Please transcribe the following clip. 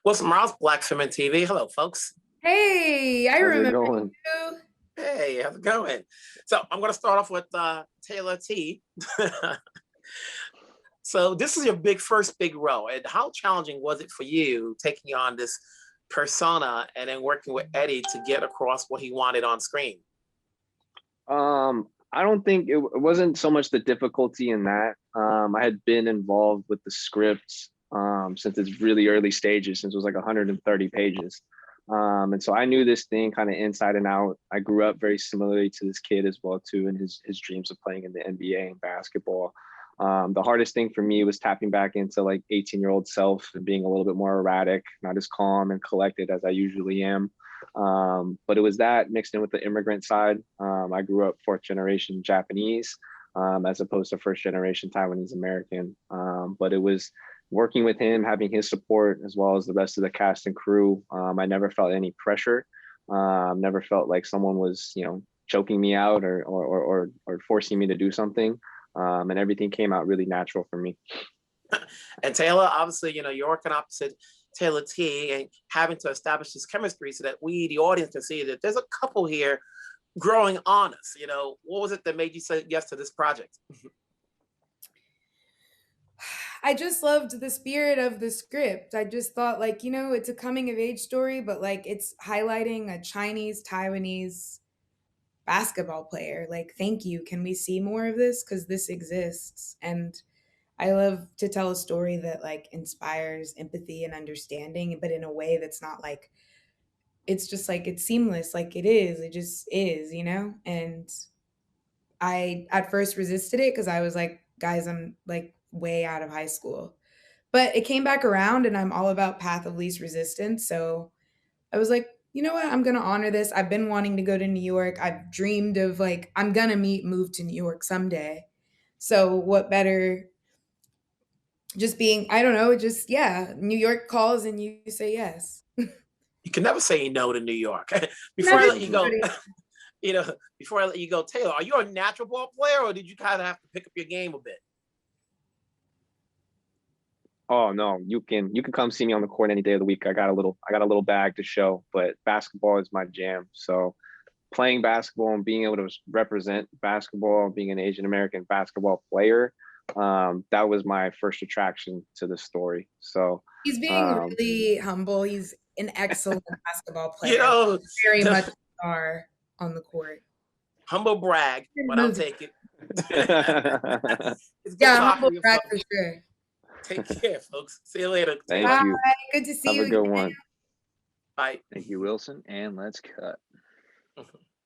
Wilson Morales, Black Film and TV. Hello, folks. Hey, I How's it remember going? you. Hey, how's it going? So I'm going to start off with Taylour T. So this is your first big role. And how challenging was it for you taking on this persona and then working with Eddie to get across what he wanted on screen? I don't think it wasn't so much the difficulty in that. I had been involved with the script since its really early stages, since it was like 130 pages. And so I knew this thing kind of inside and out. I grew up very similarly to this kid as well too, and his dreams of playing in the NBA and basketball. The hardest thing for me was tapping back into like 18-year-old self and being a little bit more erratic, not as calm and collected as I usually am. But it was that mixed in with the immigrant side. I grew up fourth generation Japanese, as opposed to first generation Taiwanese American. But it was working with him, having his support, as well as the rest of the cast and crew. I never felt any pressure. Never felt like someone was, choking me out or forcing me to do something. And everything came out really natural for me. And Taylour, obviously, you're working opposite Taylour T and having to establish this chemistry so that we, the audience, can see that there's a couple here growing on us. What was it that made you say yes to this project? I just loved the spirit of the script. I just thought, it's a coming of age story, but it's highlighting a Chinese, Taiwanese basketball player. Thank you. Can we see more of this? Because this exists. And I love to tell a story that inspires empathy and understanding, but in a way that's not it's just it's seamless. It just is, And I at first resisted it because I was like, guys, I'm way out of high school. But it came back around and I'm all about path of least resistance. So I was like, you know what? I'm going to honor this. I've been wanting to go to New York. I've dreamed of I'm going to move to New York someday. So what better just being, I don't know, just, yeah, New York calls and you say yes. You can never say no to New York. Before I let you go, before I let you go, Taylour, are you a natural ball player or did you kind of have to pick up your game a bit? Oh no, you can come see me on the court any day of the week. I got a little bag to show, but basketball is my jam. So playing basketball and being able to represent basketball, being an Asian American basketball player, that was my first attraction to the story. So he's being really humble. He's an excellent basketball player. Very much are on the court. Humble brag, but I'll take it. Yeah, humble brag for sure. Take care, folks. See you later. Thank you. Good to see you. Have a good one. Bye. Thank you, Wilson. And let's cut.